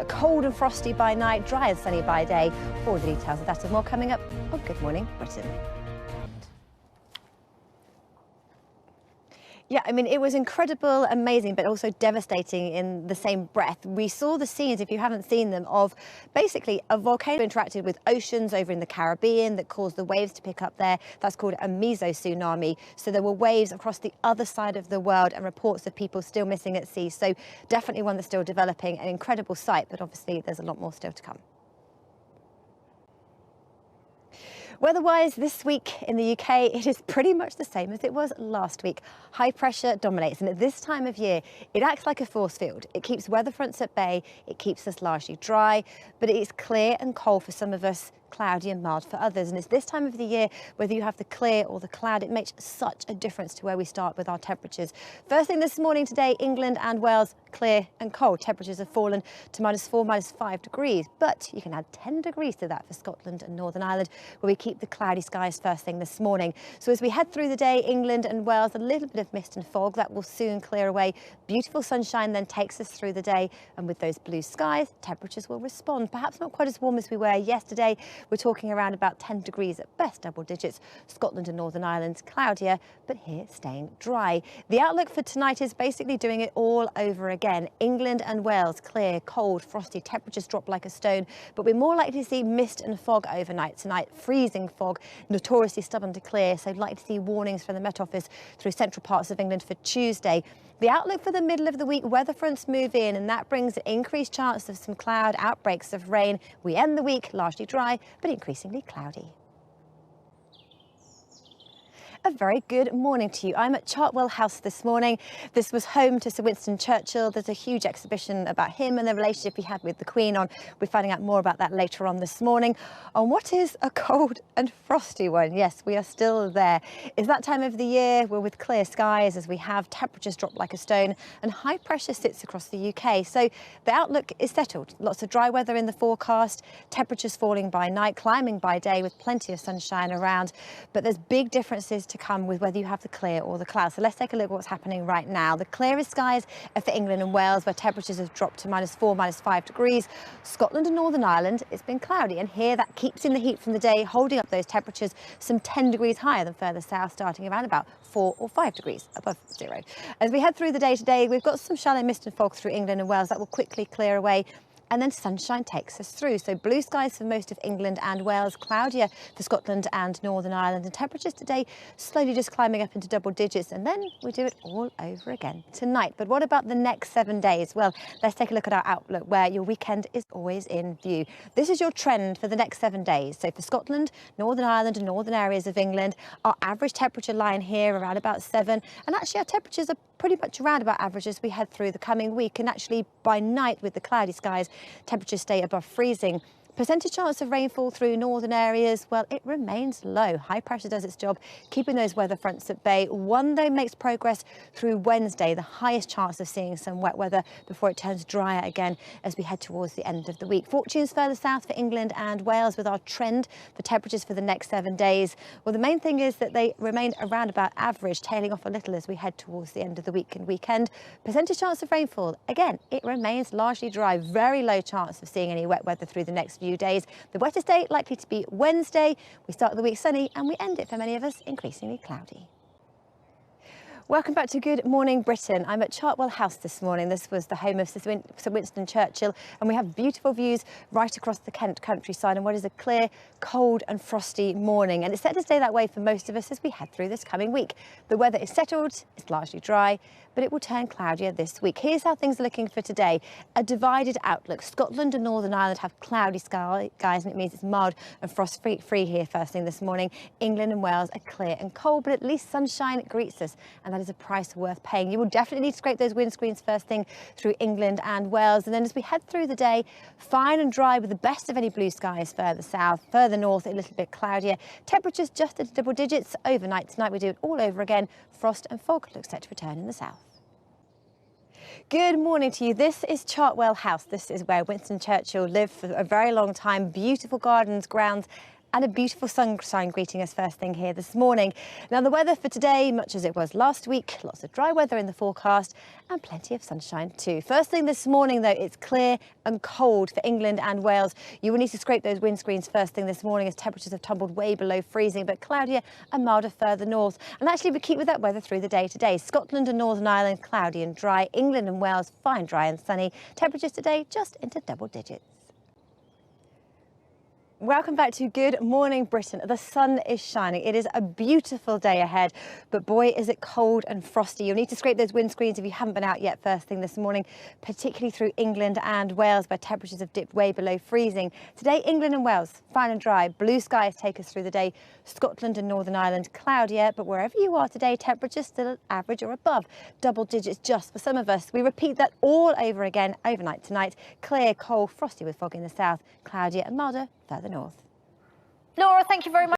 Cold and frosty by night, dry and sunny by day. All the details of that and more coming up on Good Morning Britain. Yeah, I mean, it was incredible, amazing, but also devastating in the same breath. We saw the scenes, if you haven't seen them, of basically a volcano interacted with oceans over in the Caribbean that caused the waves to pick up there. That's called a tsunami. So there were waves across the other side of the world and reports of people still missing at sea. So definitely one that's still developing, an incredible sight, but obviously there's a lot more still to come. Weather-wise, this week in the UK, it is pretty much the same as it was last week. High pressure dominates, and at this time of year, it acts like a force field. It keeps weather fronts at bay, it keeps us largely dry, but it is clear and cold for some of us, cloudy and mild for others. And it's this time of the year, whether you have the clear or the cloud, it makes such a difference to where we start with our temperatures. First thing this morning today, England and Wales, clear and cold. Temperatures have fallen to -4, -5 degrees, but you can add 10 degrees to that for Scotland and Northern Ireland, where we keep the cloudy skies first thing this morning. So as we head through the day, England and Wales, a little bit of mist and fog that will soon clear away. Beautiful sunshine then takes us through the day, and with those blue skies, temperatures will respond. Perhaps not quite as warm as we were yesterday. We're talking around about 10 degrees at best, double digits. Scotland and Northern Ireland cloudier, but here staying dry. The outlook for tonight is basically doing it all over again. England and Wales clear, cold, frosty, temperatures drop like a stone, but we're more likely to see mist and fog overnight tonight. Freezing fog, notoriously stubborn to clear, so likely to see warnings from the Met Office through central parts of England for Tuesday. The outlook for the middle of the week, weather fronts move in, and that brings an increased chance of some cloud outbreaks of rain. We end the week largely dry, but increasingly cloudy. A very good morning to you. I'm at Chartwell House this morning. This was home to Sir Winston Churchill. There's a huge exhibition about him and the relationship he had with the Queen on. We're finding out more about that later on this morning. On what is a cold and frosty one? Yes, we are still there. It's that time of the year. We're with clear skies as we have temperatures drop like a stone and high pressure sits across the UK. So the outlook is settled. Lots of dry weather in the forecast, temperatures falling by night, climbing by day with plenty of sunshine around. But there's big differences to come with whether you have the clear or the cloud. So let's take a look at what's happening right now. The clearest skies are for England and Wales, where temperatures have dropped to -4, -5 degrees. Scotland and Northern Ireland, it's been cloudy, and here that keeps in the heat from the day, holding up those temperatures some 10 degrees higher than further south, starting around about 4 or 5 degrees above zero. As we head through the day today, we've got some shallow mist and fog through England and Wales that will quickly clear away, and then sunshine takes us through. So blue skies for most of England and Wales, cloudier for Scotland and Northern Ireland, and temperatures today slowly just climbing up into double digits, and then we do it all over again tonight. But what about the next 7 days? Well, let's take a look at our outlook, where your weekend is always in view. This is your trend for the next 7 days. So for Scotland, Northern Ireland and northern areas of England, our average temperature line here around about 7, and actually our temperatures are pretty much around about average as we head through the coming week, and actually by night with the cloudy skies, temperatures stay above freezing. Percentage chance of rainfall through northern areas, well, it remains low. High pressure does its job, keeping those weather fronts at bay. One, though, makes progress through Wednesday, the highest chance of seeing some wet weather before it turns drier again as we head towards the end of the week. Fortunes further south for England and Wales with our trend for temperatures for the next 7 days. Well, the main thing is that they remain around about average, tailing off a little as we head towards the end of the week and weekend. Percentage chance of rainfall, again, it remains largely dry. Very low chance of seeing any wet weather through the next few days. The wettest day likely to be Wednesday. We start the week sunny and we end it for many of us increasingly cloudy. Welcome back to Good Morning Britain. I'm at Chartwell House this morning. This was the home of Sir Winston Churchill, and we have beautiful views right across the Kent countryside on what is a clear, cold and frosty morning. And it's set to stay that way for most of us as we head through this coming week. The weather is settled, it's largely dry, but it will turn cloudier this week. Here's how things are looking for today. A divided outlook. Scotland and Northern Ireland have cloudy skies, and it means it's mild and frost-free here first thing this morning. England and Wales are clear and cold, but at least sunshine greets us, and that is a price worth paying. You will definitely need to scrape those windscreens first thing through England and Wales, and then as we head through the day, fine and dry with the best of any blue skies further south. Further north, a little bit cloudier. Temperatures just at double digits. Overnight tonight, we do it all over again. Frost and fog looks set to return in the south. Good morning to you. This is Chartwell House. This is where Winston Churchill lived for a very long time. Beautiful gardens, grounds and a beautiful sunshine greeting us first thing here this morning. Now the weather for today, much as it was last week, lots of dry weather in the forecast and plenty of sunshine too. First thing this morning though, it's clear and cold for England and Wales. You will need to scrape those windscreens first thing this morning as temperatures have tumbled way below freezing, but cloudier and milder further north. And actually we keep with that weather through the day today. Scotland and Northern Ireland cloudy and dry. England and Wales fine, dry and sunny. Temperatures today just into double digits. Welcome back to Good Morning Britain. The sun is shining. It is a beautiful day ahead, but boy, is it cold and frosty. You'll need to scrape those windscreens if you haven't been out yet first thing this morning, particularly through England and Wales, where temperatures have dipped way below freezing. Today, England and Wales, fine and dry. Blue skies take us through the day. Scotland and Northern Ireland, cloudier, but wherever you are today, temperatures still average or above double digits just for some of us. We repeat that all over again overnight tonight. Clear, cold, frosty with fog in the south, cloudier and milder further north. Laura, thank you very much.